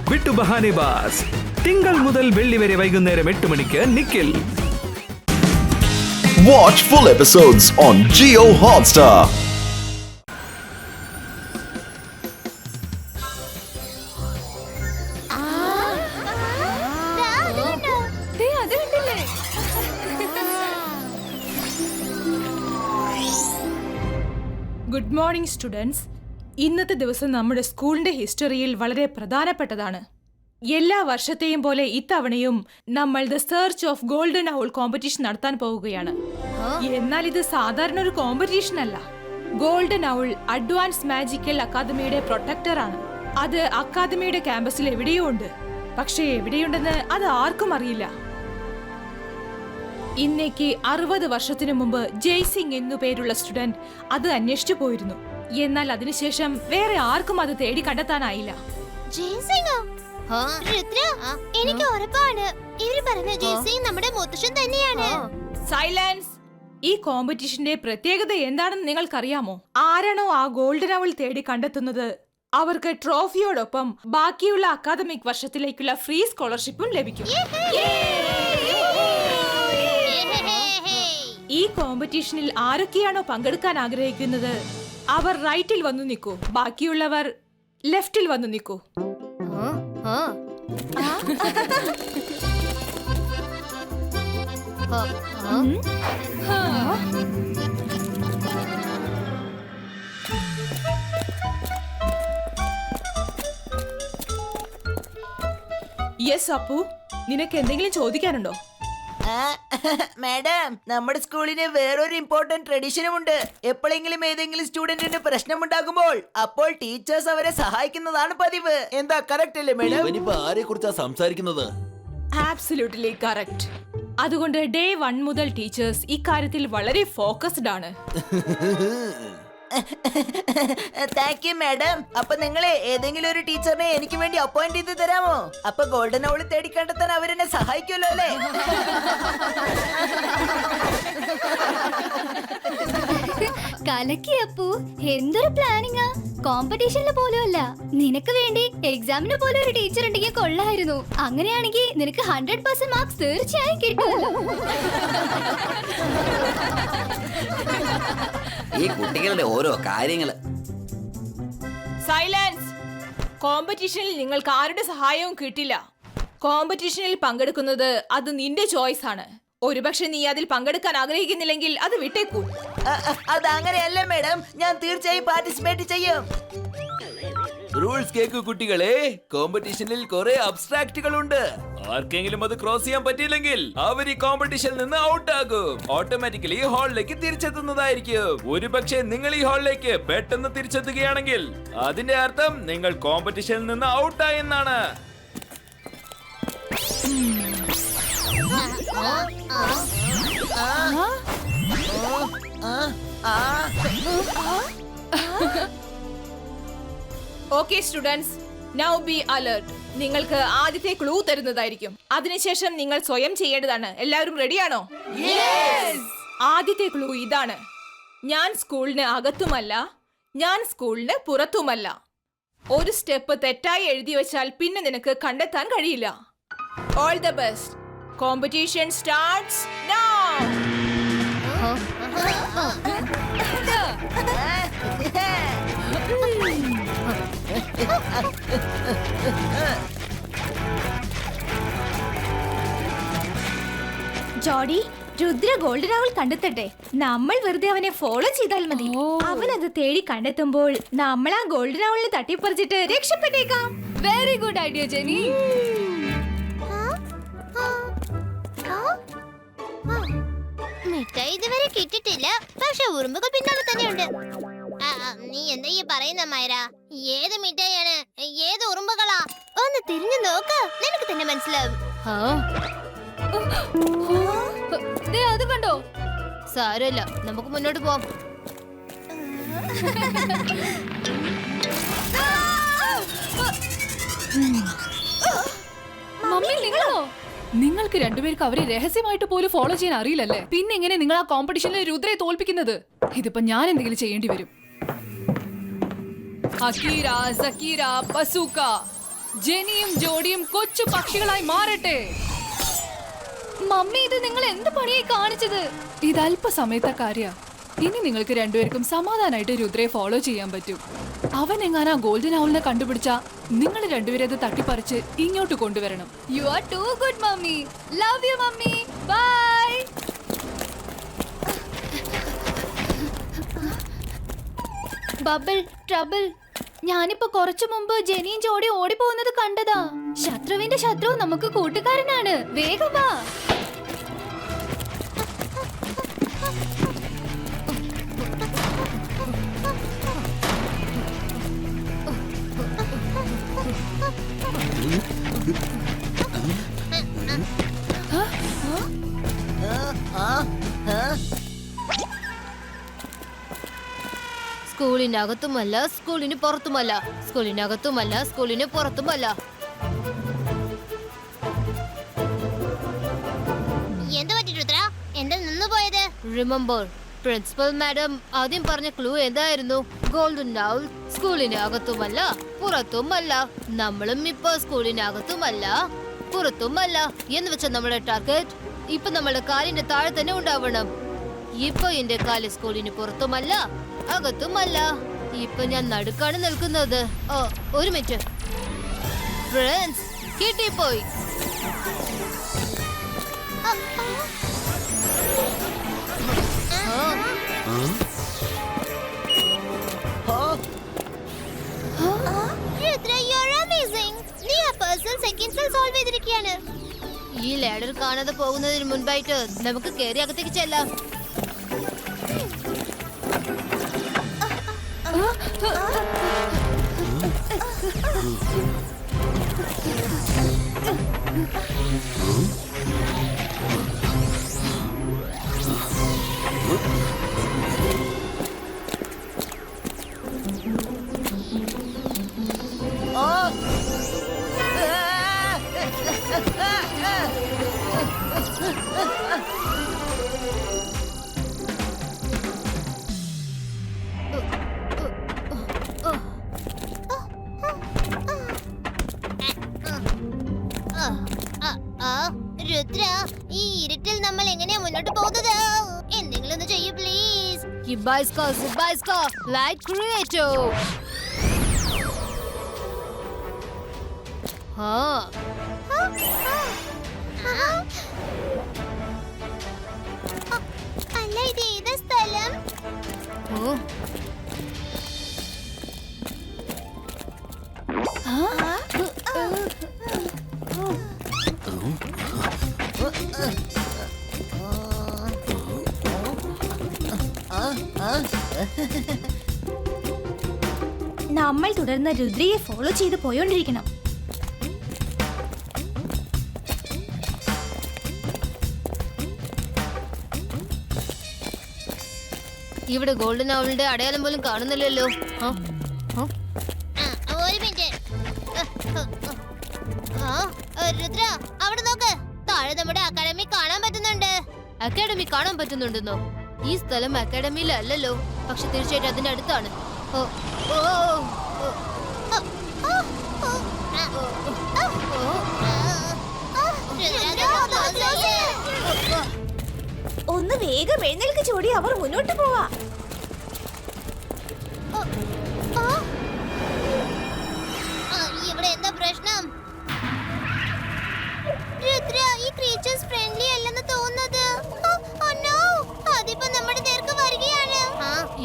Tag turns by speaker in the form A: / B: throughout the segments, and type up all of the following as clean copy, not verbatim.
A: വിട്ടു ബഹാനെ ബാസ്. തിങ്കൾ മുതൽ വെള്ളി വരെ വൈകുന്നേരം 8 മണിക്ക് Nikhil.
B: Watch full episodes on Jio Hotstar.
C: Good morning students. ഇന്നത്തെ ദിവസം നമ്മുടെ സ്കൂളിന്റെ ഹിസ്റ്ററിയിൽ വളരെ പ്രധാനപ്പെട്ടതാണ്. എല്ലാ വർഷത്തെയും പോലെ ഇത്തവണയും നമ്മൾ the search of golden owl competition നടത്താൻ പോവുകയാണ്. എന്നാൽ ഇത് സാധാരണ ഒരു കോമ്പറ്റീഷൻ അല്ല. ഗോൾഡൻ ഔൾ അഡ്വാൻസ് മാജിക്കൽ അക്കാദമിയുടെ പ്രൊട്ടക്ടർ ആണ്. അത് അക്കാദമിയുടെ ക്യാമ്പസിൽ എവിടെയോ ഉണ്ട്. പക്ഷെ എവിടെയുണ്ടെന്ന് അത് ആർക്കും അറിയില്ല. ഇന്നേക്ക് 60 വർഷത്തിനു മുമ്പ് ജയ്സിംഗ് എന്നു പേരുള്ള സ്റ്റുഡന്റ് അത് അന്വേഷിച്ചു പോയിരുന്നു. എന്നാൽ അതിനുശേഷം വേറെ ആർക്കും അത് തേടി കണ്ടെത്താനായില്ല.
D: എനിക്ക് ഉറപ്പാണ് ഇവര് പറഞ്ഞ ജയ്സിംഗ് നമ്മുടെ മുത്തശ്ശൻ തന്നെയാണ്.
C: സൈലൻസ്. ഈ കോമ്പറ്റീഷന്റെ പ്രത്യേകത എന്താണെന്ന് നിങ്ങൾക്കറിയാമോ? ആരാണോ ആ ഗോൾഡൻ ഔൾ തേടി കണ്ടെത്തുന്നത് അവർക്ക് ട്രോഫിയോടൊപ്പം ബാക്കിയുള്ള അക്കാദമിക് വർഷത്തിലേക്കുള്ള ഫ്രീ സ്കോളർഷിപ്പും ലഭിക്കും. ഈ കോമ്പറ്റീഷനിൽ ആരൊക്കെയാണോ പങ്കെടുക്കാൻ ആഗ്രഹിക്കുന്നത് അവർ റൈറ്റിൽ വന്നു നിൽക്കൂ, ബാക്കിയുള്ളവർ ലെഫ്റ്റിൽ വന്നു നിൽക്കൂ. യെസ് അപ്പു, നിനക്ക് എന്തെങ്കിലും ചോദിക്കാനുണ്ടോ?
E: മാഡം, നമ്മുടെ സ്കൂളിന് വേറൊരു ഇമ്പോർട്ടന്റ് ട്രഡീഷനും ഉണ്ട്. എപ്പോഴെങ്കിലും ഏതെങ്കിലും സ്റ്റുഡന്റിന് പ്രശ്നമുണ്ടാകുമ്പോൾ അപ്പോൾ ടീച്ചേഴ്സ് അവരെ സഹായിക്കുന്നതാണ് പതിവ്. എന്താ കറക്റ്റ് അല്ലേ മാഡം?
F: ഇവനിപ്പോ ആരെ കുറിച്ചാ സംസാരിക്കുന്നത്?
C: Absolutely correct. അതുകൊണ്ട് ഡേ 1 മുതൽ ടീച്ചേഴ്സ് ഇക്കാര്യത്തിൽ വളരെ ഫോക്കസ്ഡ് ആണ്.
E: Thank you madam. അപ്പൊ നിങ്ങളെ ഏതെങ്കിലും ഒരു ടീച്ചറിനെ എനിക്ക് വേണ്ടി അപ്പോയിന്റ് ചെയ്ത് തരാമോ? അപ്പൊ ഗോൾഡൻ ഔൾ തേടി കണ്ടെത്താൻ അവരെന്നെ സഹായിക്കുമല്ലോ അല്ലേ?
D: കലക്കി അപ്പു, എന്തൊരു പ്ലാനിങ്ങാ. കോമ്പറ്റീഷനിൽ പോലും അല്ല, നിനക്ക് വേണ്ടി എക്സാമിന് പോലും ഒരു ടീച്ചർ ഉണ്ടെങ്കിൽ കൊള്ളായിരുന്നു. അങ്ങനെയാണെങ്കിൽ നിനക്ക് 100% മാർക്സ് തീർച്ചയായും കിട്ടുമല്ലോ.
F: ഈ കുട്ടികളുടെ ഓരോ കാര്യങ്ങള്.
C: സൈലൻസ്. കോമ്പറ്റീഷനിൽ നിങ്ങൾക്ക് ആരുടെ സഹായവും കിട്ടില്ല. കോമ്പറ്റീഷനിൽ പങ്കെടുക്കുന്നത് അത് നിന്റെ ചോയ്സ് ആണ്. ഒരുപക്ഷെ നീ അതിൽ പങ്കെടുക്കാൻ ആഗ്രഹിക്കുന്നില്ലെങ്കിൽ അത് വിട്ടേക്കൂ.
E: അത് അങ്ങനെയല്ല മാഡം, ഞാൻ തീർച്ചയായും പാർട്ടിസിപ്പേറ്റ് ചെയ്യും.
G: റൂൾസ് കേക്ക് കുട്ടികളെ. കോമ്പറ്റീഷനിൽ കുറെ അബ്സ്ട്രാക്റ്റുകൾ ഉണ്ട്. ആർക്കെങ്കിലും അത് ക്രോസ് ചെയ്യാൻ പറ്റിയില്ലെങ്കിൽ അവർ ഈ കോമ്പറ്റീഷനിൽ നിന്ന് ഔട്ട് ആകും. ഓട്ടോമാറ്റിക്കലി ഹാളിലേക്ക് തിരിച്ചെത്തുന്നതായിരിക്കും. ഒരുപക്ഷെ നിങ്ങൾ ഈ ഹാളിലേക്ക് പെട്ടെന്ന് തിരിച്ചെത്തുകയാണെങ്കിൽ അതിന്റെ അർത്ഥം നിങ്ങൾ കോമ്പറ്റീഷനിൽ നിന്ന് ഔട്ടായി എന്നാണ്.
C: Okay students, now B alert. നിങ്ങൾക്ക് ആദ്യത്തെ ക്ലൂ തരുന്നതായിരിക്കും. അതിനുശേഷം നിങ്ങൾ സ്വയം ചെയ്യേണ്ടതാണ്. എല്ലാവരും റെഡിയാണോ? ആദ്യത്തെ ക്ലൂ ഇതാണ്. ഞാൻ സ്കൂളിന് അകത്തുമല്ല, ഞാൻ സ്കൂളിന് പുറത്തുമല്ല. ഒരു സ്റ്റെപ്പ് തെറ്റായി എഴുതി വെച്ചാൽ പിന്നെ നിനക്ക് കണ്ടെത്താൻ കഴിയില്ല. All the best. Competition starts now.
D: ജോഡി, രുദ്ര ഗോൾഡൻ ഔൾ കണ്ടെത്തട്ടെ. നമ്മൾ വെറുതെ അവനെ ഫോളോ ചെയ്താൽ മതി. അവൻ അത് തേടി കണ്ടെത്തുമ്പോൾ നമ്മൾ ആ ഗോൾഡൻ ഔളിനെ തട്ടിപ്പറിച്ചിട്ട് രക്ഷപ്പെട്ടേക്കാം. Very good idea Jenny.
H: മിഠായി ഇതുവരെ കിട്ടിട്ടില്ല, പക്ഷെ ഉറുമ്പുകൾ പിന്നാലെ തന്നെയുണ്ട്. നീ എന്താ ഈ പറയുന്ന മൈര? ഏത് മിഠായിയാണ്? ഏത് ഉറുമ്പുകളാ? ഒന്ന് തിരിഞ്ഞു നോക്ക്, നിനക്ക് തന്നെ മനസ്സിലാവും.
D: അത് കണ്ടോ? സാരമില്ല, നമുക്ക് മുന്നോട്ട് പോവാം.
I: മമ്മി, നിങ്ങളോ? നിങ്ങൾക്ക് രണ്ടുപേർക്ക് അവരെ രഹസ്യമായിട്ട് പോലും ഫോളോ ചെയ്യാൻ അറിയില്ലല്ലേ? പിന്നെ എങ്ങനെ നിങ്ങൾ ആ കോമ്പറ്റീഷനിൽ രുദ്രയെ തോൽപ്പിക്കുന്നത്? ഇതിപ്പോ ഞാൻ എന്തെങ്കിലും ചെയ്യേണ്ടി വരും. അക്കീര, സക്കീര, ബസൂക്ക. ജെനിയും ജോഡിയും കൊച്ചു പക്ഷികളായി മാറട്ടെ. മമ്മി, ഇത് നിങ്ങൾ എന്ത് പണിയായി കാണിച്ചത്? ഇത് അല്പസമയത്തെ കാര്യ. ഇനി നിങ്ങൾക്ക് രണ്ടുപേർക്കും സമാധാനമായിട്ട് രുദ്രയെ ഫോളോ ചെയ്യാൻ പറ്റും. അവൻ എങ്ങാനാ ഗോൾഡൻ ഔളിനെ കണ്ടുപിടിച്ച നിങ്ങൾ രണ്ടുപേരും അത് തട്ടിപ്പറിച്ച് ഇങ്ങോട്ട് കൊണ്ടുവരണം. You are too good mummy. Love you mummy. Bye.
D: Bubble trouble. ഞാനിപ്പോ കുറച്ചു മുമ്പ് ജെനിയും ജോഡി ഓടിപ്പോകുന്നത് കണ്ടതാ. ശത്രുവിന്റെ ശത്രു നമുക്ക് കൂട്ടുകാരനാണ്. വേഗം വാ.
H: സ്കൂളിനകത്തുമല്ല, സ്കൂളിന് പുറത്തുമല്ല, സ്കൂളിനകത്തുമല്ല, സ്കൂളിന് പുറത്തുമല്ല. എന്താ പറ്റി രുദ്ര? എന്താ നിന്ന് പോയത്? റിമെമ്പർ, പ്രിൻസിപ്പൽ മാഡം ആദ്യം പറഞ്ഞ ക്ലൂ എന്തായിരുന്നു? ഗോൾഡൻ ഔൾ സ്കൂളിനകത്തുമല്ല പുറത്തുമല്ല. നമ്മളും ഇപ്പൊ സ്കൂളിനകത്തുമല്ല പുറത്തുമല്ല എന്ന് വെച്ച നമ്മുടെ ടാർഗറ്റ് ഇപ്പൊ നമ്മുടെ കാലിന്റെ താഴെ തന്നെ ഉണ്ടാവണം. ഇപ്പൊ എന്റെ കാല് സ്കൂളിന് പുറത്തുമല്ല അകത്തുമല്ല. ഇപ്പൊ ഞാൻ നടുക്കാണ് നിൽക്കുന്നത്. ഓ, ഒരു മിനിറ്റ്. ഫ്രണ്ട്സ്, കിട്ടിപ്പോയി. ഈ ലാഡർ കാണാതെ പോകുന്നതിന് മുൻപായിട്ട് നമുക്ക് കയറി അകത്തേക്ക് ചെല്ലാം. രുദ്ര, ഈ ഇരുട്ടിൽ നമ്മൾ എങ്ങനെയാ മുന്നോട്ട് പോകുന്നത്? എന്തെങ്കിലും ഒന്ന് ചെയ്യൂ പ്ലീസ്. Light creator. അല്ല, ഇത് ഏതാ സ്ഥലം?
D: നമ്മൾ തുടർന്ന് രുദ്രയെ ഫോളോ ചെയ്ത് പോയോണ്ടിരിക്കണം.
H: ഇവിടെ ഗോൾഡൻ ഔളിന്റെ അടയാളം പോലും കാണുന്നില്ലല്ലോ. ഒരു മിനിറ്റ്. രുദ്ര, അവിടെ നോക്ക്. താഴെ നമ്മുടെ അക്കാഡമി കാണാൻ പറ്റുന്നുണ്ട്. അക്കാഡമി കാണാൻ പറ്റുന്നുണ്ടെന്നോ? ഈ സ്ഥലം അക്കാഡമിയിലല്ലോ, പക്ഷെ തീർച്ചയായിട്ടും അതിന്റെ അടുത്താണ്.
D: ഒന്ന് വേഗം എഴുന്നേൽക്ക് ജോഡി, അവർ മുന്നോട്ട് പോവാ.
H: ഇവിടെ എന്താ പ്രശ്നം? രുദ്ര, ഈ ക്രീച്ചേഴ്സ് ഫ്രണ്ട്ലി അല്ലെന്ന് തോന്നുന്നത്. അതിപ്പോ നമ്മുടെ നേർക്ക് വരികയാണ്.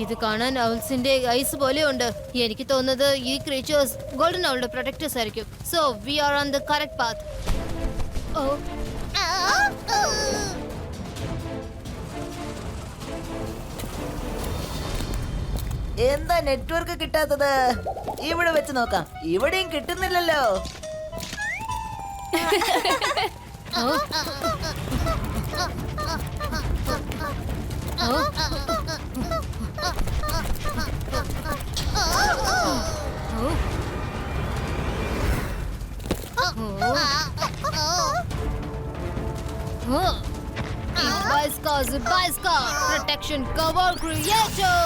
H: ഇത് കാണാൻ ഔൾസിന്റെ ഐസ് പോലെ ഉണ്ട്. എനിക്ക് തോന്നുന്നത് ഈ ക്രീച്ചേഴ്സ് ഗോൾഡൻ ഔളിന്റെ പ്രൊട്ടക്ടേഴ്സ് ആയിരിക്കും. So we R on the correct path.
E: എന്താ നെറ്റ്വർക്ക് കിട്ടാത്തത്? ഇവിടെ വെച്ച് നോക്കാം. ഇവിടെയും കിട്ടുന്നില്ലല്ലോ.
H: Protection cover creator.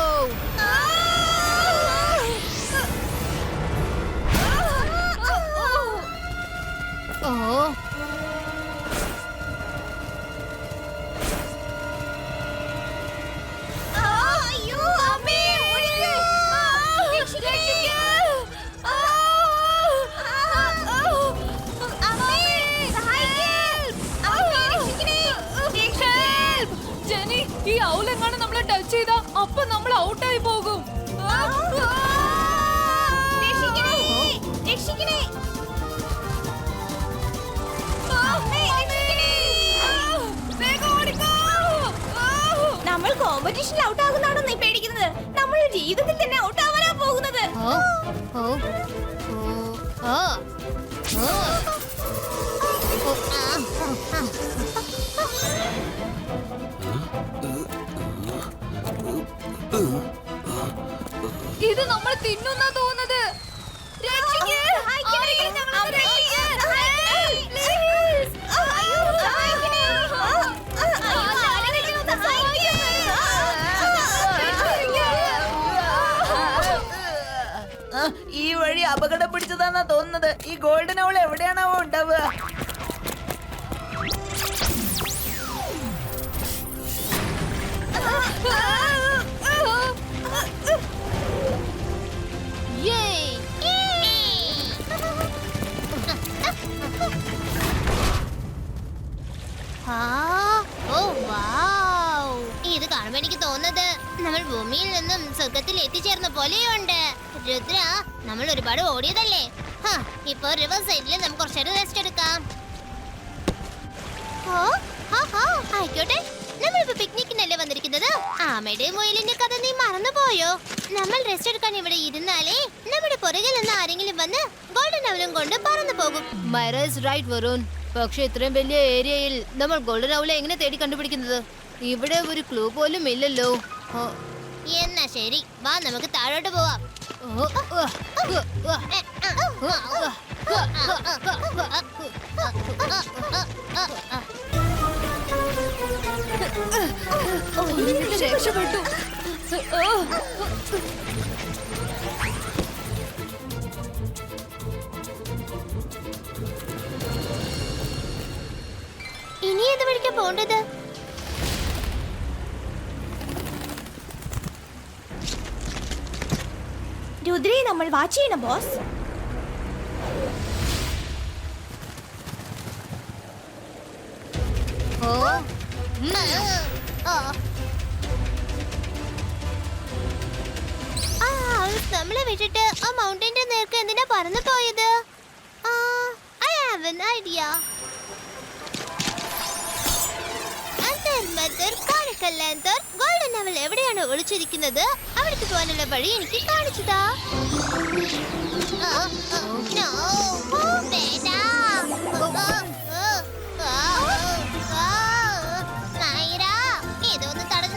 I: അപ്പൊ നമ്മൾ ഔട്ടായി പോകും.
C: നമ്മൾ കോമ്പറ്റീഷനിൽ ഔട്ട് ആകുന്നാണോ നീ പേടിക്കുന്നത്? നമ്മൾ ജീവിതത്തിൽ തന്നെ ഔട്ട് ആവാനാ പോകുന്നത്.
I: ഇത് നമ്മൾ തിന്നുന്ന തോന്നുന്നത്. രക്ഷിക്ക്.
E: ഈ വഴി അപകടം പിടിച്ചതാന്നാ തോന്നുന്നത്. ഈ ഗോൾഡൻ അവൾ എവിടെയാണാവോ ഉണ്ടാവുക?
H: ഇത് കാണുമ്പോ എനിക്ക് തോന്നുന്നത് നമ്മൾ ഭൂമിയിൽ നിന്നും സ്വർഗത്തിൽ എത്തിച്ചേർന്ന പോലെയുണ്ട്. രുദ്ര, നമ്മൾ ഒരുപാട് ഓടിയതല്ലേ? ഇപ്പൊ റിവർ സൈഡിൽ നമുക്ക് കുറച്ചേരം റെസ്റ്റ് എടുക്കാം. ആയിക്കോട്ടെ, നമ്മളിപ്പോ പിക്നിക്കിനല്ലേ വന്നിരിക്കുന്നത്. ആമയുടെയും മുയലിന്റെ കഥ നീ മറന്നുപോയോ? നമ്മൾ റെസ്റ്റ് എടുക്കാൻ ഇവിടെ ഇരുന്നാലേ നമ്മുടെ പുറകിൽ നിന്ന് ആരെങ്കിലും വന്ന് ഗോൾഡൻ അവലും കൊണ്ട് പറന്നു പോകും. റൈറ്റ് വരുൺ. പക്ഷെ ഇത്രയും വലിയ ഏരിയയിൽ നമ്മൾ ഗോൾഡൻ അവളെ എങ്ങനെ തേടി കണ്ടുപിടിക്കുന്നത്? ഇവിടെ ഒരു ക്ലൂ പോലും ഇല്ലല്ലോ. എന്നാ ശരി, വാ നമുക്ക് താഴോട്ട് പോവാം.
I: രക്ഷപ്പെട്ടു.
H: ഇനി ഏത് വഴിക്കാ പോണ്ടത്?
C: രുദ്രയെ നമ്മൾ വാച്ച് ചെയ്യണം ബോസ്.
H: നമ്മളെ വിട്ടിട്ട് ആ മൗണ്ടന്റെ നേർക്ക് എന്തിനാ പറന്നു പോയത്? I have an idea. Golden അവൾ എവിടെയാണ് ഒളിച്ചിരിക്കുന്നത്? അവിടേക്ക് പോകാനുള്ള വഴി എനിക്ക് കാണിച്ചതാ. ഇതൊന്ന് തടഞ്ഞു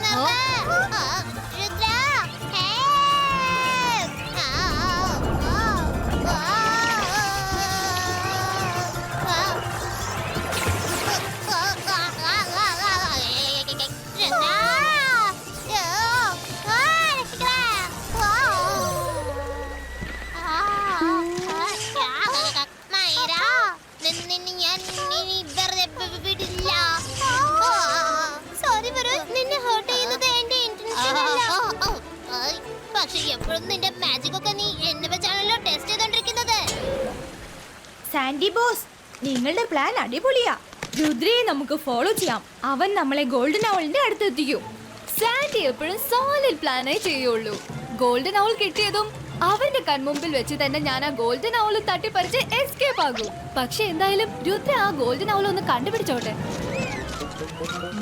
H: പക്ഷെ എപ്പോഴും നിന്റെ മാജിക് ഒക്കെ നീ എന്നെ വെച്ചാണല്ലോ ടെസ്റ്റ് ചെയ്തോണ്ടിരിക്കുന്നത്.
C: സാൻഡി ബോസ്, നിങ്ങളുടെ പ്ലാൻ അടിപൊളിയാ. രുദ്രയെ നമുക്ക് ഫോളോ ചെയ്യാം. അവൻ നമ്മളെ ഗോൾഡൻ ഔളിന്റെ അടുത്തെത്തിക്കും.
I: സാൻഡി എപ്പോഴും സോളിഡ് പ്ലാനേ ചെയ്യുള്ളൂ. ഗോൾഡൻ ഔൾ കിട്ടിയതും അവന്റെ കൺമുമ്പിൽ വെച്ച് തന്നെ ഞാൻ ആ ഗോൾഡൻ ഔൾ തട്ടിപ്പറിച്ച് എസ്കേപ്പ് ആകും. പക്ഷെ എന്തായാലും രുദ്ര ആ ഗോൾഡൻ ഔൾ ഒന്ന് കണ്ടുപിടിച്ചോട്ടെ.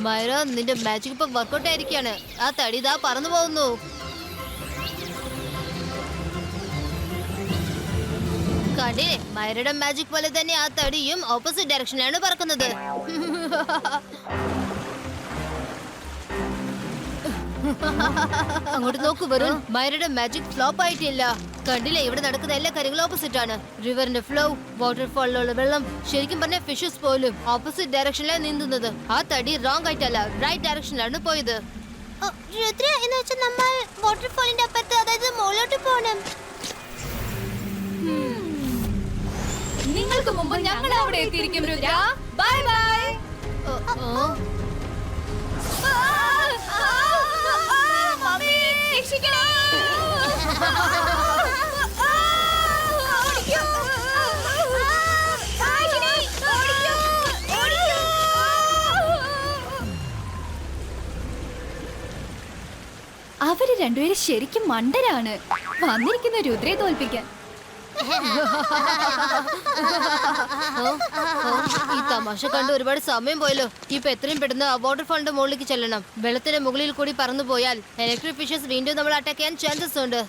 H: മൈറ, നിന്റെ മാജിക് ഇപ്പൊ വർക്കൗട്ട് ആയിരിക്കാണ്. ആ തടി ഇതാ പറന്നു പോകുന്നു. കണ്ടില്ലേ, മൈറയുടെ മാജിക് പോലെ തന്നെ ആ തടിയും ഓപ്പോസിറ്റ് ഡയറക്ഷനിലാണ് പറക്കുന്നത്. അങ്ങോട്ട് നോക്കൂ വരുൺ, മൈറയുടെ മാജിക് ഫ്ലോപ്പ് ആയിട്ടില്ല. കണ്ടില്ലേ, ഇവിടെ നടക്കുന്ന എല്ലാ കാര്യങ്ങളും ഓപ്പോസിറ്റ് ആണ്. റിവറിന്റെ ഫ്ലോ, വാട്ടർഫാളിലുള്ള വെള്ളം, ശരിക്കും പറഞ്ഞ ഫിഷസ് പോലും ഓപ്പോസിറ്റ് ഡയറക്ഷനിലാണ് നീന്തുന്നത്. ആ തടി റോങ് ആയിട്ടല്ല, റൈറ്റ് ഡയറക്ഷനിലാണ് പോയത്. രുദ്ര, എന്ന് വെച്ചാൽ നമ്മൾ വാട്ടർഫാളിന്റെ അപ്പുറത്ത്, അതായത് മുകളിലോട്ട് പോകണം.
I: നിങ്ങൾക്ക് മുമ്പ് ഞങ്ങൾ അവിടെ എത്തിയിരിക്കും രുദ്ര. Bye bye.
C: അവർ
D: രണ്ടുപേരും ശരിക്കും മണ്ടരാണ് വന്നിരിക്കുന്ന രുദ്രയെ തോൽപ്പിക്കാൻ.
H: ഈ തമാശ കണ്ട് ഒരുപാട് സമയം പോയല്ലോ. ഇപ്പൊ എത്രയും പെട്ടെന്ന് വാട്ടർ ഫാളിന്റെ മുകളിലേക്ക് ചെല്ലണം. വെള്ളത്തിന്റെ മുകളിൽ കൂടി പറന്നു പോയാൽ ഇലക്ട്രിക് ഫിഷസ് വീണ്ടും നമ്മൾ അറ്റാക്ക് ചെയ്യാൻ ചാൻസസ് ഉണ്ട്.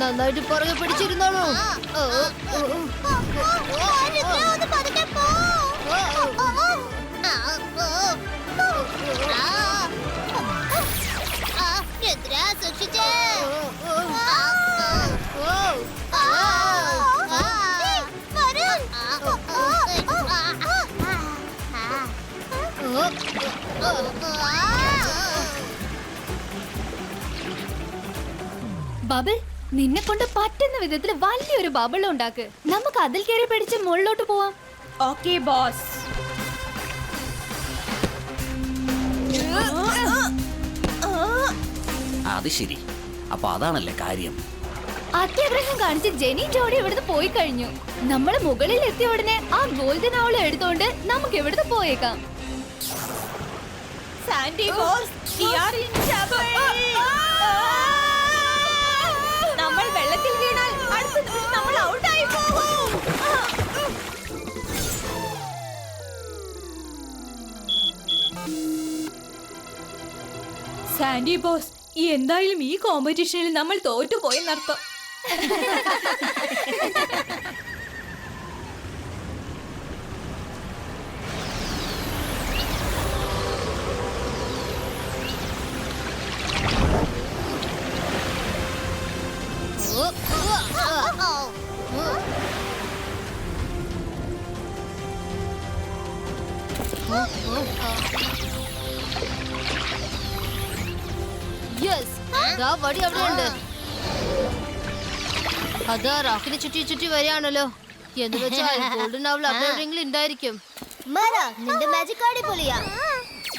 H: നന്നായിട്ട് പുറകെ പിടിച്ചിരുന്നോളൂ.
D: സൂക്ഷിച്ചേ. ബബിൾ, നിന്നെ കൊണ്ട് പറ്റുന്ന വിധത്തിൽ വലിയൊരു ബബിൾ ഉണ്ടാക്ക്. നമുക്ക് അതിൽ കയറി പിടിച്ച് മുകളിലോട്ട് പോവാം.
C: Okay boss.
F: അത് ശരി, അപ്പൊ അതാണല്ലേ കാര്യം.
D: അത്യാഗ്രഹം കാണിച്ച് ജെനി ജോഡി ഇവിടുന്ന് പോയി കഴിഞ്ഞു. നമ്മൾ മുകളിൽ എത്തിയ ഉടനെ ആ ഗോൾഡൻ ഔൾ എടുത്തോണ്ട് നമുക്ക് ഇവിടുന്ന് പോയേക്കാം.
C: Sandy boss, we are in trouble. നമ്മൾ വെള്ളത്തിൽ വീണാൽ അടുത്ത നിമിഷം നമ്മൾ ഔട്ടായി പോകും. സാൻഡി ബോസ്, എന്തായാലും ഈ കോമ്പറ്റീഷനിൽ നമ്മൾ തോറ്റുപോയെന്നർത്ഥം.
H: വടി അവിടെയുണ്ട്. അതാ റോക്കിനെ ചുറ്റി ചുറ്റി വരികയാണല്ലോ. എന്ന് വെച്ചാൽ ഗോൾഡൻ ഔൾ അവിടെ എവിടെയെങ്കിലും ഉണ്ടായിരിക്കും.
D: നിന്റെ മാജിക് കാർഡ് പോലെയാ.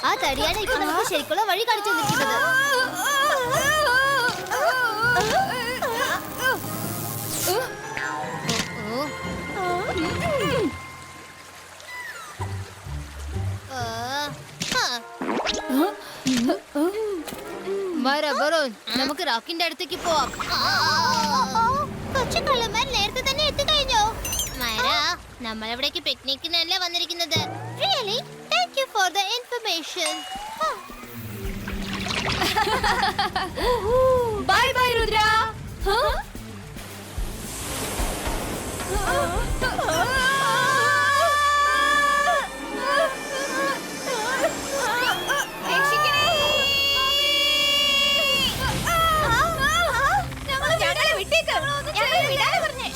D: ആ തടിയാണ് ഇപ്പൊ നമുക്ക് ശരിക്കുള്ള വഴി കാണിച്ചു തന്നിരിക്കുന്നത്.
H: നമുക്ക് റോക്കിന്റെ അടുത്തേക്ക് പോവാം.
D: കൊച്ചുകള്ളന്മാർ നേരത്തെ തന്നെ എത്തിക്കഴിഞ്ഞോ? നമ്മൾ ഇവിടേക്ക് പിക്നിക്കിനല്ല വന്നിരിക്കുന്നത്. Really thank you for the information.
C: Bye bye Rudra.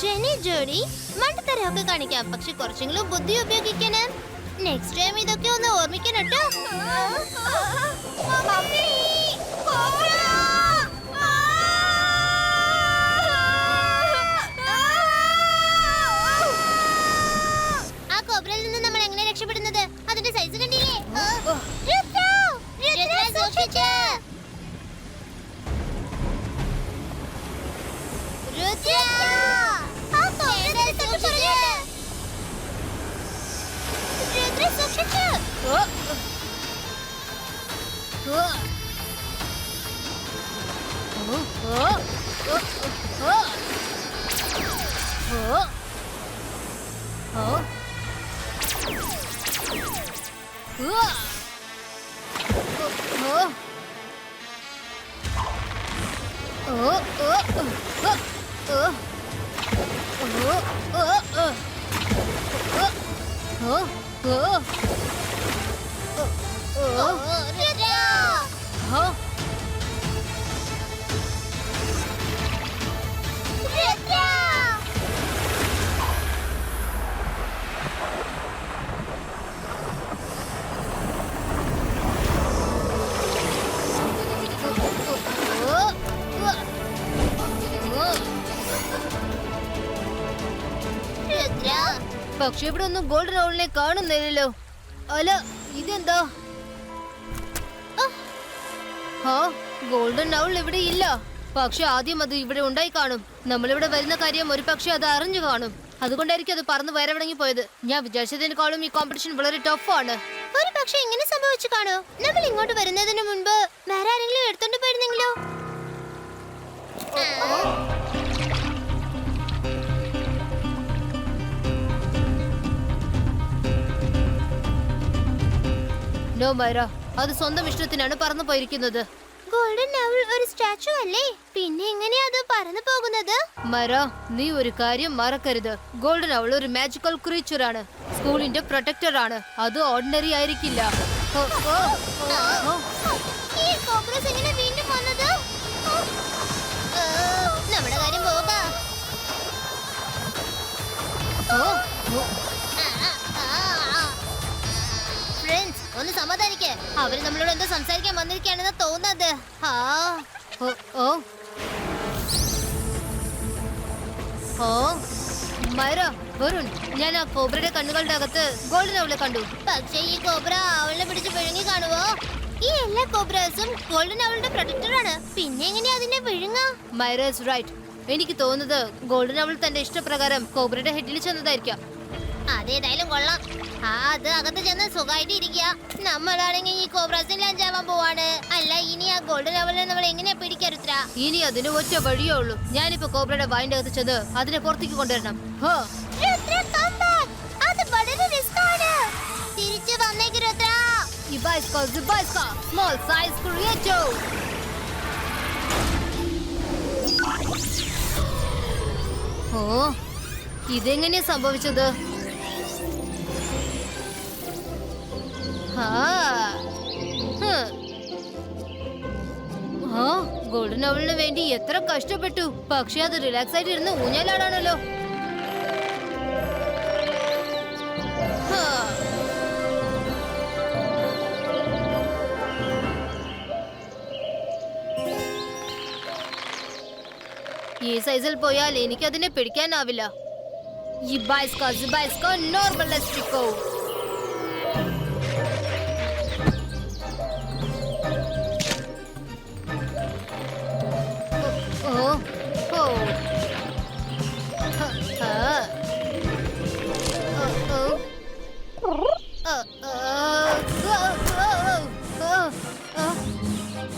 D: ജെനി ജോഡി മണ്ടത്തരമൊക്കെ കാണിക്കാം, പക്ഷെ കുറച്ചെങ്കിലും ബുദ്ധി ഉപയോഗിക്കണം. നെക്സ്റ്റ് ടൈം ഇതൊക്കെ ഒന്ന് ഓർമ്മിക്കണം കേട്ടോ. ആ കോബ്രയിൽ നിന്ന് നമ്മൾ എങ്ങനെ രക്ഷപ്പെടുന്നത്? അതിന്റെ സൈസ് കണ്ടില്ലേ?
H: രുദ്ര. പക്ഷെ ഇവിടെ ഒന്നും ഗോൾഡൻ ഔളിനെ കാണുന്നില്ലല്ലോ. അല്ല ഇതെന്താ? ആ ഗോൾഡൻ ഔൾ ഇവിടെ ഇല്ല. പക്ഷെ ആദ്യം അത് ഇവിടെ ഉണ്ടായി കാണും. നമ്മളിവിടെ വരുന്ന കാര്യം ഒരു പക്ഷെ അത് അറിഞ്ഞു കാണും. അതുകൊണ്ടായിരിക്കും അത് പറന്ന് വേറെ എവിടെയെങ്കിലും പോയത്. ഞാൻ വിചാരിച്ചതിനേക്കാളും ഈ കോമ്പറ്റീഷൻ വളരെ ടഫാണ്.
D: ഒരു പക്ഷെ ഇങ്ങനെ സംഭവിച്ചു കാണോ? നമ്മൾ ഇങ്ങോട്ട് വരുന്നതിന് മുൻപ് വേറെ ആരെങ്കിലും എടുത്തോണ്ട് പോയിരുന്നെങ്കിലോ?
H: നോ മൈറ, അത് സ്വന്തം ഇഷ്ടത്തിനാണ് പറന്നു പോയിരിക്കുന്നത്.
D: ഗോൾഡൻ ഔൾ ഒരു സ്റ്റാച്ചു അല്ലേ? പിന്നെ എങ്ങനെയാ അത് പറന്നു പോകുന്നത്?
H: മൈറ, നീ ഒരു കാര്യം മറക്കരുത്. ഗോൾഡൻ ഔൾ ഒരു മാജിക്കൽ ക്രീച്ചർ ആണ്. സ്കൂളിന്റെ പ്രൊട്ടക്ടർ ആണ്. അത് ഓർഡിനറി ആയിരിക്കില്ല.
D: ഈ കോബ്രസ് എങ്ങനെ വീണ്ടും വന്നത്? നമ്മുടെ കാര്യം പോകാം. ഫ്രണ്ട്സ്, ഒന്ന് സമാധാനിക്ക്. അവര് നമ്മളോട് എന്തോ സംസാരിക്കാൻ വന്നിരിക്കുകയാണെന്ന് തോന്നുന്നത്.
H: മൈറ, വരുൺ, ഞാൻ ആ കോബ്രയുടെ കണ്ണുകളുടെ അകത്ത് ഗോൾഡൻ ഔളിനെ കണ്ടു.
D: പക്ഷേ ഈ കോബ്ര അവളെ പിടിച്ച് വിഴുങ്ങി കാണുവോ? ഈ എല്ലാ കോബ്രാസും ഗോൾഡൻ ഔളിന്റെ പ്രൊട്ടക്ടർ ആണ്. പിന്നെ എങ്ങനെയാ അതിനെ വിഴുങ്ങാ?
H: മൈറ ഇസ് റൈറ്റ്. എനിക്ക് തോന്നുന്നത് ഗോൾഡൻ ഔൾ തന്റെ ഇഷ്ടപ്രകാരം കോബ്രയുടെ ഹെഡിൽ ചെന്നതായിരിക്കാം.
D: അതേതായാലും കൊള്ളാം. അത് അകത്ത് ചെന്ന് സുഖമായിട്ട് ഇരിക്കുക. നമ്മളാണെങ്കിൽ ഈ കോബ്രാസിൽ ലഞ്ചാവാൻ പോവാണ്. അല്ല, ഇനി ആ ഗോൾഡൻ ഔളിനെ നമ്മൾ എങ്ങനെയാ പിടിക്കരുത്ര?
H: ഇനി അതിന് ഒറ്റ വഴിയേ ഉള്ളൂ. ഞാനിപ്പോ കോബ്രയുടെ വായിന്റെ അകത്ത് ചെന്ന് അതിനെ പുറത്തേക്ക് കൊണ്ടുവരണം.
D: അത് വളരെ റിസ്കാണ്. തിരിച്ചു വന്നേക്ക് രുദ്ര.
H: Small size creature. ഇതെങ്ങനെയാ സംഭവിച്ചത്? ഗോൾഡൻ ഔളിന് വേണ്ടി എത്ര കഷ്ടപ്പെട്ടു. പക്ഷെ അത് റിലാക്സ് ആയിട്ട് ഇരുന്ന് ഊഞ്ഞാലാണല്ലോ. ഈ സൈസിൽ പോയാൽ എനിക്ക് അതിനെ പിടിക്കാനാവില്ല. നോർമൽ എസ്റ്റിക്കോ.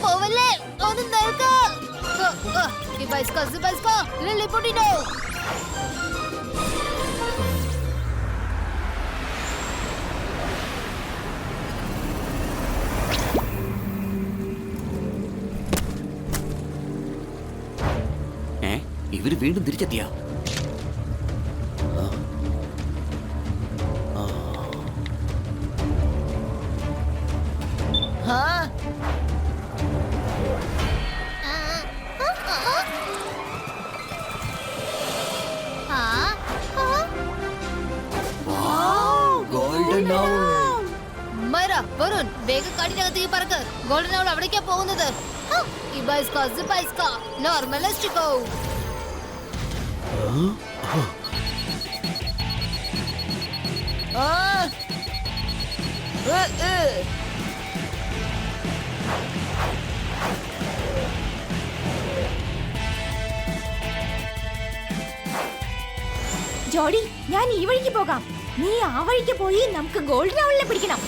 H: പോവല്ലേ, ഒന്ന് നിൽക്ക. Lilliputino!
F: ഇവര് വീണ്ടും തിരിച്ചെത്തിയ.
H: മൈറ, വരുൺ, വേഗം കാടിനകത്തേക്ക് പറക്ക്. ഗോൾഡൻ ഔൾ അവിടേക്കാ പോകുന്നത്. നോർമൽ എസ്റ്റിക്കോ.
C: ജോഡി, ഞാൻ ഈ വഴിക്ക് പോകാം. നീ ആ വഴിക്ക് പോയി നമുക്ക് ഗോൾഡൻ ഔളിനെ പിടിക്കണം.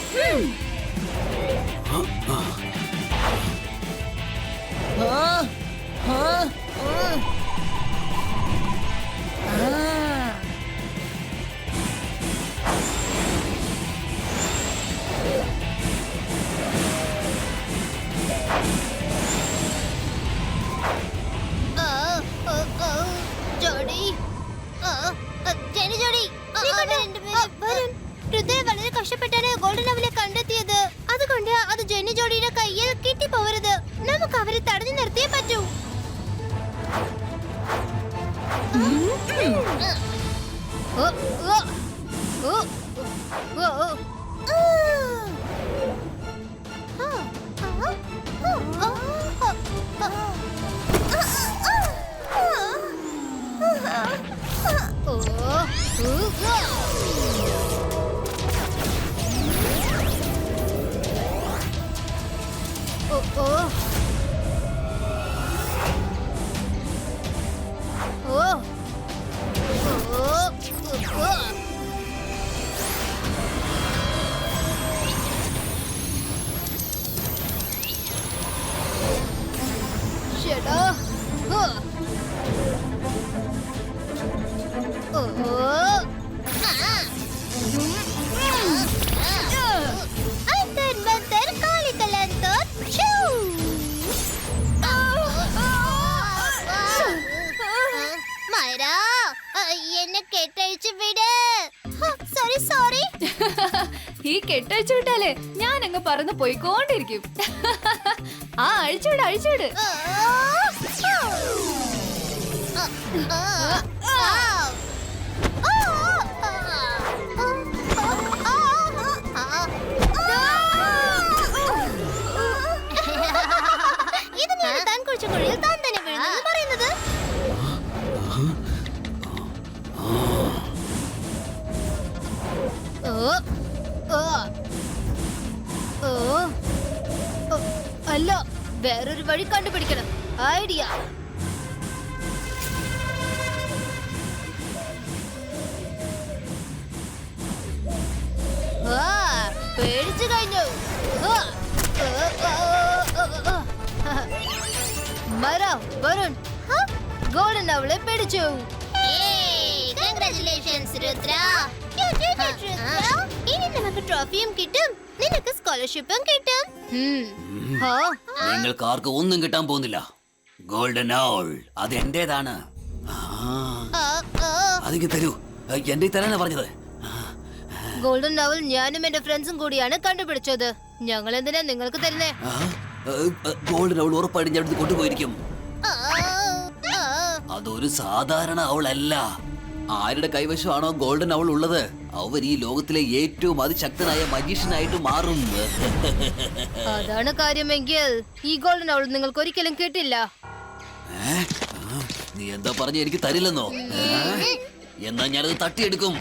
D: ജോഡി, ജോഡി, രുദ്ര വളരെ കഷ്ടപ്പെട്ടാണ് ഗോൾഡൻ ഔളിനെ കണ്ടെത്തിയത്. അതുകൊണ്ട് അത് ജെന്നി ജോഡിയുടെ കയ്യിൽ കിട്ടിപ്പോവരുത്. നമുക്ക് അവരെ തടഞ്ഞു നിർത്തിയേ പറ്റൂ.
H: എന്നെ കെട്ടഴിച്ചു വിട്. Sorry sorry.
I: ഈ കെട്ടഴിച്ചു വിട്ടാലേ ഞാൻ അങ്ങ് പറന്ന് പോയിക്കൊണ്ടിരിക്കും. ആ അഴിച്ചുവിട് അഴിച്ചുവിട്.
H: ഇത് നീ താൻ കുഴിച്ച കുഴിയിൽ താൻ തന്നെ വീഴുന്നു പറയുന്നത്.
D: അല്ല, വേറൊരു വഴി കണ്ടുപിടിക്കണം. ഐഡിയ. പേടിച്ചു കഴിഞ്ഞു. മര വരുൺ ഗോൾഡൻ അവളെ പിടിച്ചു.
H: കൺഗ്രാറ്റുലേഷൻസ് രുദ്ര. ഇനി നമുക്ക് ട്രോഫിയും കിട്ടും, നിനക്ക് സ്കോളർഷിപ്പും കിട്ടും.
F: നിങ്ങൾക്ക് ആർക്കും ഒന്നും കിട്ടാൻ പോകുന്നില്ല. ഗോൾഡൻ ഔൾ അത് എന്റേതാണ്. അതെനിക്ക് തരൂ. എന്റെ തരാനാ പറഞ്ഞത്.
D: ഗോൾഡൻ നവൽ ഞാനും എന്റെ ഫ്രണ്ട്സും കൂടിയാണ് കണ്ടുപിടിച്ചത്. ഞങ്ങൾ എന്തിനാ നിങ്ങൾക്ക് തരുന്നേ?
F: ഗോൾഡൻ ഔൾ ഉറപ്പായിട്ട് ഞാൻ അടുത്ത് കൊണ്ടുപോയിരിക്കും. അതൊരു സാധാരണ ഔളല്ല. ആരുടെ കൈവശമാണോ ഗോൾഡൻ ഔൾ ഉള്ളത് അവർ ഈ ലോകത്തിലെ ഏറ്റവും അതിശക്തനായ മജീഷ്യനായിട്ട് മാറും.
D: അതാണ് കാര്യമെങ്കിൽ ഈ ഗോൾഡൻ ഔൾ നിങ്ങൾക്ക് ഒരിക്കലും കിട്ടില്ല.
F: നീ എന്താ പറഞ്ഞ എനിക്ക് തരില്ലെന്നോ? എന്നാ ഞാനത് തട്ടിയെടുക്കും.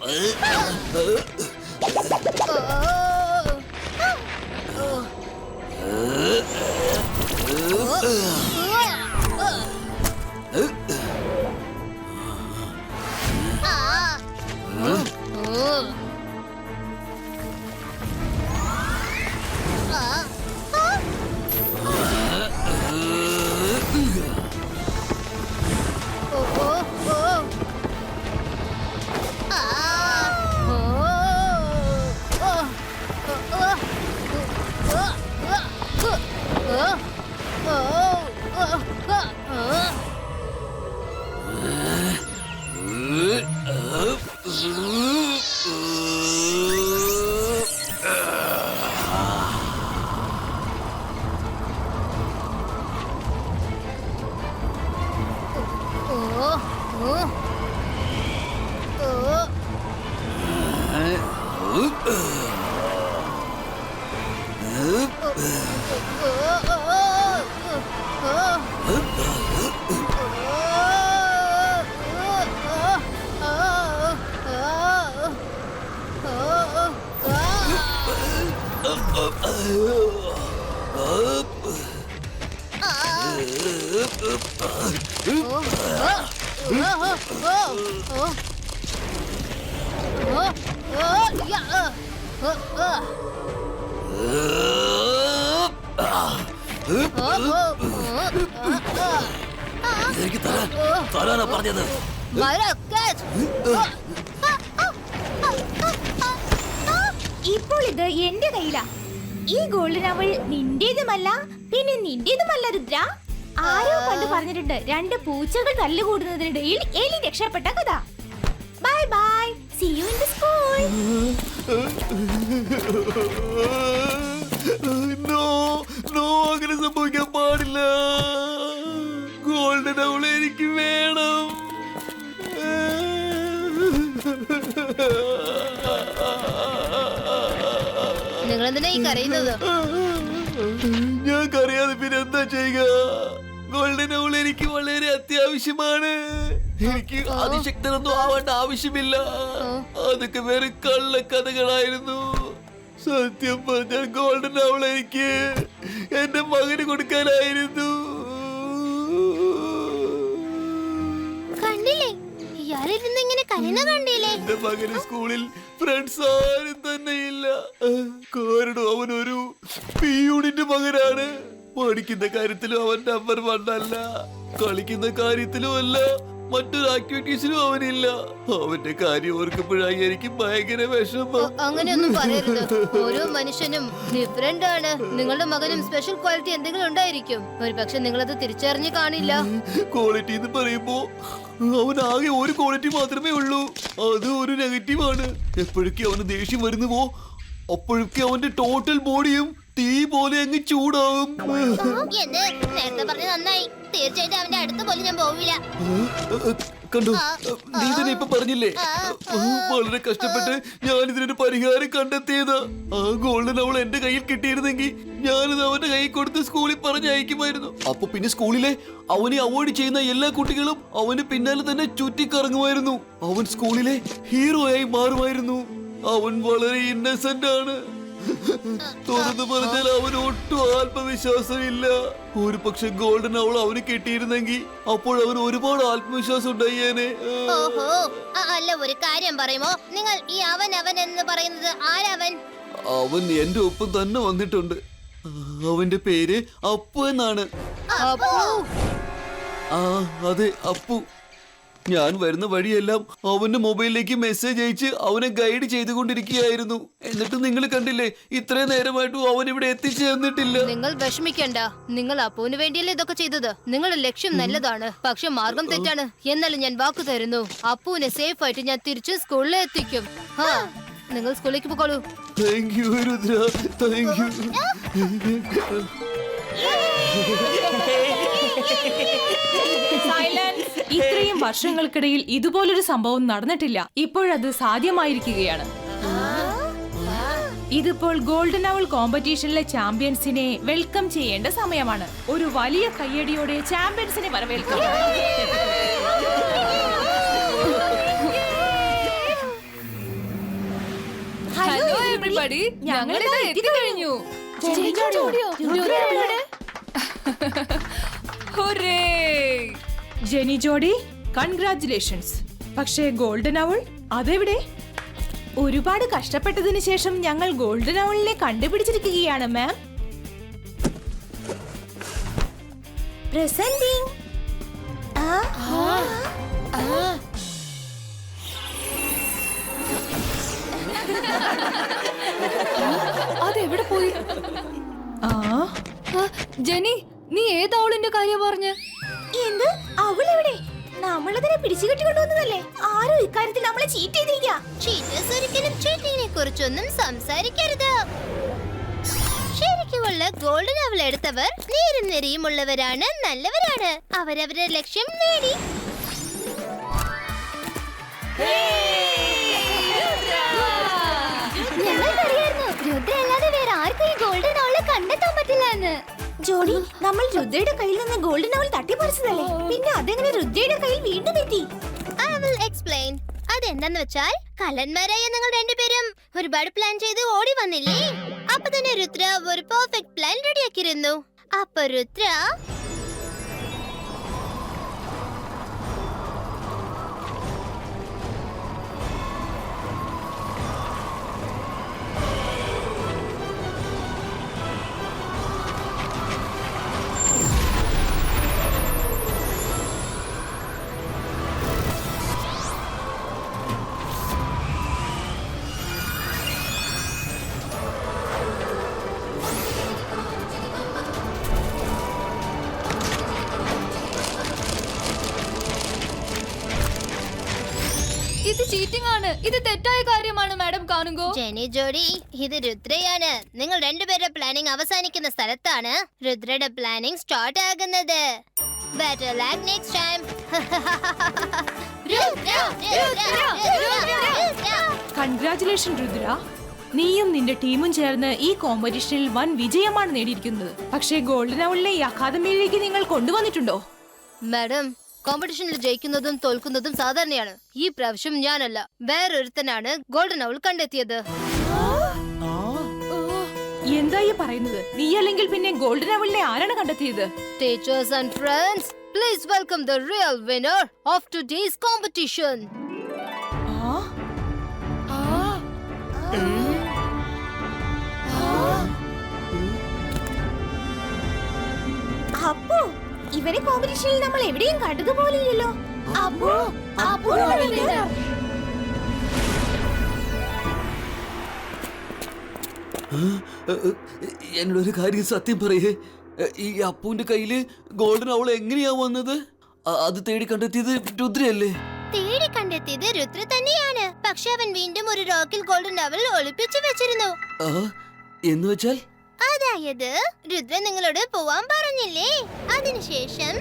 F: എനിക്ക് തരാനാ പറഞ്ഞത്.
C: ഇപ്പോൾ ഇത് എന്റെ കയ്യിലാ. ഈ ഗോൾഡൻ അവൾ നിന്റേതുമല്ല, പിന്നെ നിന്റേതുമല്ല രുദ്ര. ആരോ പണ്ട് പറഞ്ഞിട്ടുണ്ട്, രണ്ട് പൂച്ചകൾ തല്ലുകൂടുന്നതിനിടയിൽ എലി രക്ഷപ്പെട്ട കഥ. Bye bye, see you in the school.
G: അങ്ങനെ സംഭവിക്കാൻ പാടില്ല. ഗോൾഡൻ ഔൾ എനിക്ക് വേണം.
D: നിങ്ങൾ എന്തിനാ ഈ കരയുന്നത്?
G: ഞാൻ കരയാതെ പിന്നെ എന്താ ചെയ്യുക? ഗോൾഡൻ ഔൾ എനിക്ക് വളരെ അത്യാവശ്യമാണ്.
F: എനിക്ക് അതിശക്തനൊന്നും ആവേണ്ട ആവശ്യമില്ല. അതൊക്കെ വെറും കള്ളക്കഥകളായിരുന്നു. സത്യം പറഞ്ഞാൽ ഗോൾഡൻ അവൾ എനിക്ക് എന്റെ മകന് കൊടുക്കാനായിരുന്നു.
H: കണ്ടില്ലേ, ഇയാളിരുന്ന് ഇങ്ങനെ കരയുന്ന കണ്ടില്ലേ?
F: എന്റെ മകന് സ്കൂളിൽ ഫ്രണ്ട്സ് ആരും തന്നെ ഇല്ല. കാരണം അവനൊരു പിയൂണിന്റെ മകനാണ്. പഠിക്കുന്ന കാര്യത്തിലും അവൻ നമ്പർ 1 അല്ല, കളിക്കുന്ന കാര്യത്തിലും അല്ല, മറ്റൊരു ആക്ടിവിറ്റീസിലും അവനില്ല. അവന്റെ കാര്യം ഓർക്കുമ്പോഴായി എനിക്ക് ഭയങ്കര വിഷമം.
H: അങ്ങനെയൊന്നും പറയരുത്. ഓരോ മനുഷ്യനും ഡിഫറെന്റ് ആണ്. നിങ്ങളുടെ മകനും സ്പെഷ്യൽ ക്വാളിറ്റി എന്തെങ്കിലും ഉണ്ടായിരിക്കും. ഒരു പക്ഷെ നിങ്ങളത് തിരിച്ചറിഞ്ഞു കാണില്ല.
F: ക്വാളിറ്റി എന്ന് പറയുമ്പോ അവൻ ആകെ ഒരു ക്വാളിറ്റി മാത്രമേ ഉള്ളൂ. അത് ഒരു നെഗറ്റീവാണ്. എപ്പോഴൊക്കെ അവന് ദേഷ്യം വരുന്നുവോ അപ്പോഴൊക്കെ അവന്റെ ടോട്ടൽ ബോഡിയും തീ പോലെ അങ്ങ് ചൂടാവും.
H: എന്ത് നേരത്തെ പറഞ്ഞ നന്നായി. തീർച്ചയായിട്ടും അവന്റെ അടുത്ത് പോലും ഞാൻ പോവില്ല.
F: കണ്ടു, നീ തന്നെ ഇപ്പൊ പറഞ്ഞില്ലേ, വളരെ കഷ്ടപ്പെട്ട് ഞാൻ ഇതിനൊരു പരിഹാരം കണ്ടെത്തിയത്. ആ ഗോൾഡൻ അവൾ എന്റെ കയ്യിൽ കിട്ടിയിരുന്നെങ്കിൽ ഞാനിത് അവന്റെ കയ്യിൽ കൊടുത്ത് സ്കൂളിൽ പറഞ്ഞയക്കുമായിരുന്നു. അപ്പൊ പിന്നെ സ്കൂളിലെ അവനെ അവോയ്ഡ് ചെയ്യുന്ന എല്ലാ കുട്ടികളും അവന് പിന്നാലെ തന്നെ ചുറ്റിക്കറങ്ങുമായിരുന്നു. അവൻ സ്കൂളിലെ ഹീറോയായി മാറുമായിരുന്നു. അവൻ വളരെ ഇന്നസെന്റ് ആണ്. തുറന്നു പറഞ്ഞാൽ അവന് ഒട്ടും ആത്മവിശ്വാസമില്ല. ഒരു പക്ഷെ ഗോൾഡൻ അവൾ അവന് കിട്ടിയിരുന്നെങ്കിൽ അപ്പോൾ അവന് ഒരുപാട് ആത്മവിശ്വാസം ഉണ്ടായേനെ.
H: ഓഹോ, അല്ല, ഒരു കാര്യം പറയുമോ? നിങ്ങൾ ഈ അവൻ അവൻ എന്ന് പറയുന്നത് ആരവൻ?
F: അവൻ എന്റെ ഒപ്പം തന്നെ വന്നിട്ടുണ്ട്. അവന്റെ പേര് അപ്പു എന്നാണ്. ആ അതെ, അപ്പു. ഞാൻ വരുന്ന വഴിയെല്ലാം അവന്റെ മൊബൈലിലേക്ക് മെസ്സേജ് അയച്ച് അവനെ ഗൈഡ് ചെയ്തുകൊണ്ടിരിക്കുകയായിരുന്നു. എന്നിട്ട് നിങ്ങൾ കണ്ടില്ലേ, ഇത്രയും നേരമായിട്ടും അവൻ ഇവിടെ എത്തിച്ചേർന്നിട്ടില്ല.
H: നിങ്ങൾ വിഷമിക്കണ്ട. നിങ്ങൾ അപ്പുവിന് വേണ്ടിയല്ലേ ഇതൊക്കെ ചെയ്തത്. നിങ്ങളുടെ ലക്ഷ്യം നല്ലതാണ്, പക്ഷെ മാർഗം തെറ്റാണ്. എന്നാലും ഞാൻ വാക്കു തരുന്നു, അപ്പുവിനെ സേഫ് ആയിട്ട് ഞാൻ തിരിച്ച് സ്കൂളിൽ എത്തിക്കും. നിങ്ങൾ സ്കൂളിലേക്ക് പോകോളൂ.
F: Thank you Rudra, thank you.
C: Silence. ഇത്രയും വർഷങ്ങൾക്കിടയിൽ ഇതുപോലൊരു സംഭവം നടന്നിട്ടില്ല. ഇപ്പോഴത് സാധ്യമായിരിക്കുകയാണ്. ഇതിപ്പോൾ ഗോൾഡൻ അവൾ കോമ്പറ്റീഷനിലെ ചാമ്പ്യൻസിനെ വെൽക്കം ചെയ്യേണ്ട സമയമാണ്. ഒരു വലിയ കയ്യടിയോടെ ചാമ്പ്യൻസിനെ വരവേൽക്കാം.
I: ഹലോ എവരിബഡി, ഞങ്ങളിതാ എത്തിക്കഴിഞ്ഞു. ഹുറേ!
C: ജെനി ജോഡി, കൺഗ്രാറ്റുലേഷൻസ്. പക്ഷേ ഗോൾഡൻ അവൾ അതെവിടെ? ഒരുപാട് കഷ്ടപ്പെട്ടതിന് ശേഷം ഞങ്ങൾ ഗോൾഡൻ അവളിനെ കണ്ടുപിടിച്ചിരിക്കുകയാണ് മാം. പ്രസന്റിംഗ്.
I: അതെവിടെ പോയി? ജെനി, നീ ഏതാവളിന്റെ കാര്യം പറഞ്ഞ?
C: എന്ത്? അവളെവിടെ? നമ്മളതിനെ പിടിച്ചു കെട്ടിക്കൊണ്ടുവന്നതല്ലേ? ആരും ഇക്കാര്യത്തിൽ നമ്മളെ ചീറ്റ് ചെയ്തില്ല.
H: ചീറ്റേഴ്സ് ഒരിക്കലും ചീറ്റിങ്ങിനെ കുറിച്ചൊന്നും സംസാരിക്കരുത്. ശരിക്കുമുള്ള ഗോൾഡൻ അവൾ എടുത്തവർ നേരും നെറിയുമുള്ളവരാണ്, നല്ലവരാണ്. അവരവരുടെ ലക്ഷ്യം നേടി. ഞങ്ങൾക്കറിയായിരുന്നു രുദ്ര അല്ലാതെ വേറെ ആർക്കും ഈ ഗോൾഡൻ അവളെ കണ്ടെത്താൻ പറ്റില്ല എന്ന്.
C: ജോഡി, നമ്മൾ രുദ്രയുടെ കയ്യിൽ നിന്ന് ഗോൾഡൻ അവൾ തട്ടിപ്പറിച്ചതല്ലേ? പിന്നെ അതെങ്ങനെ രുദ്രയുടെ കയ്യിൽ വീണ്ടും എത്തി?
H: I will explain. അതെന്താന്ന് വെച്ചാൽ, കള്ളന്മാരായ നിങ്ങൾ രണ്ടുപേരും ഒരുപാട് പ്ലാൻ ചെയ്ത് ഓടി വന്നില്ലേ? അപ്പൊ തന്നെ രുദ്ര ഒരു പെർഫെക്റ്റ് പ്ലാൻ റെഡിയാക്കിയിരുന്നു. അപ്പൊ രുദ്ര
I: ഇത് ചീറ്റിംഗ് ആണ്. ഇത് തെറ്റായ കാര്യമാണ് മാഡം കാണുങ്കോ.
H: ജെനി ജോഡി, ഇത് രുദ്രയാണ്. നിങ്ങൾ രണ്ടുപേരുടെ പ്ലാനിംഗ് അവസാനിക്കുന്ന സ്ഥലത്താണ് രുദ്രയുടെ പ്ലാനിംഗ് സ്റ്റാർട്ട് ആകുന്നത്. Better luck next time.
C: Congratulation Rudra. നീയും നിന്റെ ടീമും ചേർന്ന് ഈ കോമ്പറ്റീഷനിൽ വൻ വിജയമാണ് നേടിയിരിക്കുന്നത്. പക്ഷേ ഗോൾഡൻ അവളിനെ ഈ അക്കാദമിയിലേക്ക് നിങ്ങൾ കൊണ്ടുവന്നിട്ടുണ്ടോ?
H: മാഡം, കോമ്പറ്റീഷനിൽ ജയിക്കുന്നതും തോൽക്കുന്നതും സാധാരണയാണ്. ഈ പ്രാവശ്യം ഞാനല്ല, വേറൊരുത്തനാണ് ഗോൾഡൻ ഔൾ കണ്ടെത്തിയത്.
C: എന്താ ഈ പറയുന്നത്? നീ അല്ലെങ്കിൽ പിന്നെ ഗോൾഡൻ അവളിനെ ആരാണ് കണ്ടെത്തിയത്?
H: Teachers and friends, please welcome the real winner of today's competition.
D: അപ്പോ ഇവരെ കോമ്പറ്റീഷനിൽ നമ്മൾ എവിടെയും കണ്ടതുപോലെയല്ലോ.
F: എന്നോടൊരു കാര്യം സത്യം പറയേ, ഈ അപ്പുവിന്റെ കയ്യില് ഗോൾഡൻ അവൾ എങ്ങനെയാ വന്നത്? അത് തേടി കണ്ടെത്തിയത് രുദ്രയല്ലേ?
D: തേടി കണ്ടെത്തിയത് രുദ്ര തന്നെയാണ്. പക്ഷെ അവൻ വീണ്ടും ഒരു റോക്കിൽ ഗോൾഡൻ അവൾ ഒളിപ്പിച്ചു വെച്ചിരുന്നു.
F: എന്ന് വെച്ചാൽ?
D: അതായത് രുദ്ര നിങ്ങളോട് പോവാൻ പറഞ്ഞില്ലേ, അതിനുശേഷം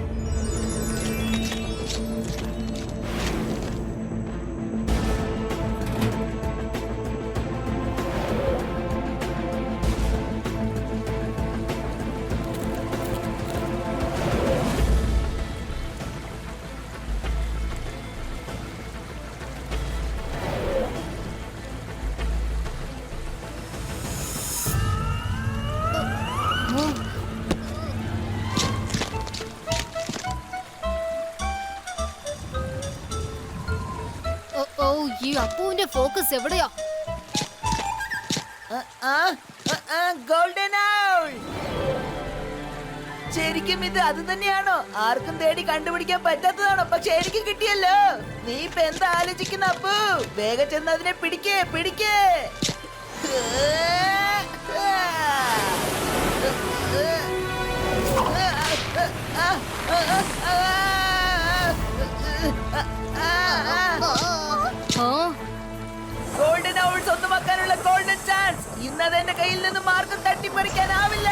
H: ഈ അപ്പുവിന്റെ ഫോക്കസ് എവിടെയാ?
E: Golden owl. ശരിക്കും ഇത് അത് തന്നെയാണോ? ആർക്കും തേടി കണ്ടുപിടിക്കാൻ പറ്റാത്തതാണോ? പക്ഷെ എനിക്ക് കിട്ടിയല്ലോ. നീ ഇപ്പൊ എന്താ ആലോചിക്കുന്ന അപ്പു? വേഗം ചെന്ന് അതിനെ പിടിക്കേ. ഗോൾഡൻ ഔൾ സ്വന്തമാക്കാനുള്ള ഗോൾഡൻ ചാൻസ്. ഇന്നത് എന്റെ കയ്യിൽ നിന്ന് മാർക്കും തട്ടിപ്പറിക്കാനാവില്ല.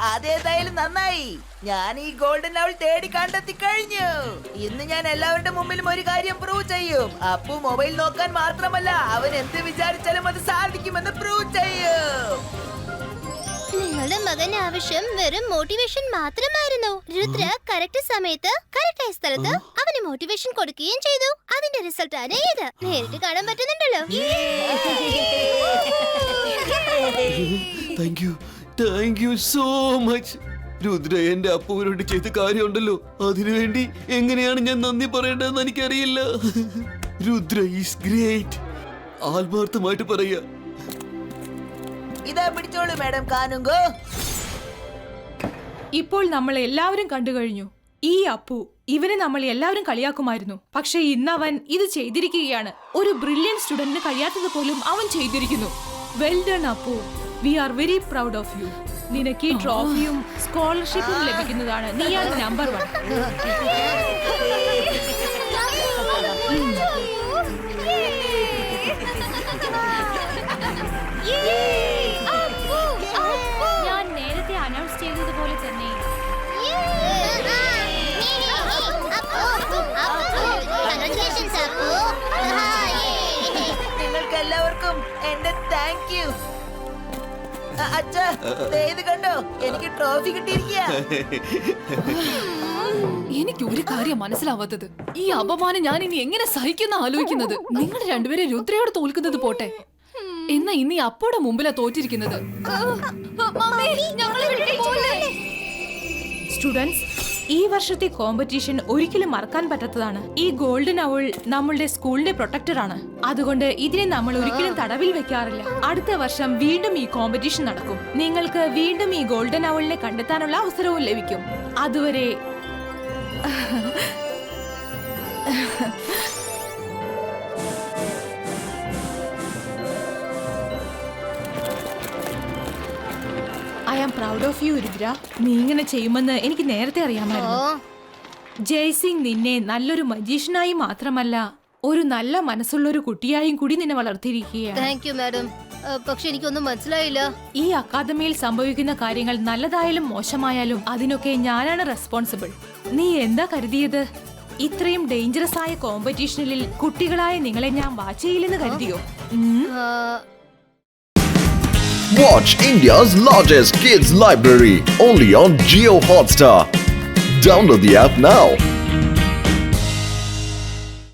E: അതേതായാലും നന്നായി. ഞാൻ ഈ ഗോൾഡൻ ഔൾ തേടി കണ്ടെത്തി കഴിഞ്ഞു. ഇന്ന് ഞാൻ എല്ലാവരുടെ മുമ്പിലും ഒരു കാര്യം പ്രൂവ് ചെയ്യും. അപ്പു മൊബൈൽ നോക്കാൻ മാത്രമല്ല, അവൻ എന്ത് വിചാരിച്ചാലും അത് സാധിക്കുമെന്ന് പ്രൂവ് ചെയ്യും.
D: നിങ്ങളുടെ മകൻ ആവശ്യം വെറും മോട്ടിവേഷൻ മാത്രമായിരുന്നു. രുദ്ര കറക്റ്റ് സമയത്ത് കറക്റ്റായ സ്ഥലത്ത് അവന് മോട്ടിവേഷൻ കൊടുക്കുകയും ചെയ്തു. അതിന്റെ റിസൾട്ട് ആണ് ഇത്. നേരിട്ട് കാണാൻ പറ്റുന്നുണ്ടല്ലോ.
F: Thank you so much. Rudra എന്റെ അപ്പുവിനോട് ചെയ്ത കാര്യമുണ്ടല്ലോ, അതിനുവേണ്ടി എങ്ങനെയാണ് ഞാൻ നന്ദി പറയേണ്ടതെന്ന് എനിക്കറിയില്ല. Rudra is great. ആത്മാർത്ഥമായിട്ട് പറയാ.
E: ഇതാ പിടിച്ചോളൂ മാഡം കാനുങ്കോ.
C: ഇപ്പോൾ നമ്മൾ എല്ലാവരും കണ്ടു കഴിഞ്ഞു. ഈ അപ്പു, ഇവനെ നമ്മൾ എല്ലാവരും കളിയാക്കുമായിരുന്നു. പക്ഷെ ഇന്ന് അവൻ ഇത് ചെയ്തിരിക്കുകയാണ്. ഒരു ബ്രില്യന്റ് സ്റ്റുഡന്റിന് കഴിയാത്തത് പോലും അവൻ ചെയ്തിരിക്കുന്നു. Well done Appu. We are very proud of you. നിനക്ക് ഈ ട്രോഫിയും സ്കോളർഷിപ്പും ലഭിക്കുന്നതാണ്. നീയാണ് നമ്പർ 1.
D: ഞാൻ നേരത്തെ അനൗൺസ് ചെയ്തതുപോലെ തന്നെ
E: നിങ്ങൾക്ക് എല്ലാവർക്കും എന്റെ താങ്ക് യു. അച്ഛാ, ഇത് കണ്ടോ, എനിക്ക് ട്രോഫി കിട്ടിയിരിക്കുക.
I: എനിക്ക് ഒരു കാര്യം മനസ്സിലാവാത്തത്, ഈ അപമാനം ഞാൻ ഇനി എങ്ങനെ സഹിക്കുന്ന ആലോചിക്കുന്നത്. നിങ്ങൾ രണ്ടുപേരെ രുദ്രയോട് തോൽക്കുന്നത് പോട്ടെ, എന്നാ ഇനി അപ്പോടെ മുമ്പിലാ തോറ്റിരിക്കുന്നത്.
C: സ്റ്റുഡൻസ്, ഈ വർഷത്തെ കോമ്പറ്റീഷൻ ഒരിക്കലും മറക്കാൻ പറ്റാത്തതാണ്. ഈ ഗോൾഡൻ ഔൾ നമ്മളുടെ സ്കൂളിന്റെ പ്രൊട്ടക്ടർ ആണ്. അതുകൊണ്ട് ഇതിനെ നമ്മൾ ഒരിക്കലും തടവിൽ വെക്കാറില്ല. അടുത്ത വർഷം വീണ്ടും ഈ കോമ്പറ്റീഷൻ നടക്കും. നിങ്ങൾക്ക് വീണ്ടും ഈ ഗോൾഡൻ ഔളിനെ കണ്ടെത്താനുള്ള അവസരവും ലഭിക്കും. അതുവരെ I am proud of you Rudra. നീ ഇങ്ങനെ ചെയ്യുമെന്ന് എനിക്ക് നേരത്തെ അറിയാമായിരുന്നു. ജയ്സിംഗ് നിന്നെ നല്ലൊരു മജീഷ്യനായി മാത്രമല്ല, ഒരു നല്ല മനസ്സുള്ള ഒരു കുട്ടിയായും കൂടി നിന്നെ വളർത്തിയിരിക്കുകയാണ്.
H: Thank you madam. പക്ഷെ എനിക്കൊന്നും മനസ്സിലായില്ല.
C: ഈ അക്കാദമിയിൽ സംഭവിക്കുന്ന കാര്യങ്ങൾ നല്ലതായാലും മോശമായാലും അതിനൊക്കെ ഞാനാണ് റെസ്പോൺസിബിൾ. നീ എന്താ കരുതിയത്? ഇത്രയും ഡേഞ്ചറസ് ആയ കോമ്പറ്റീഷനിൽ കുട്ടികളായ നിങ്ങളെ ഞാൻ വാച്ച് ചെയ്യില്ലെന്ന് കരുതിയോ?
B: Watch India's largest kids library only on Jio Hotstar. Download the app now.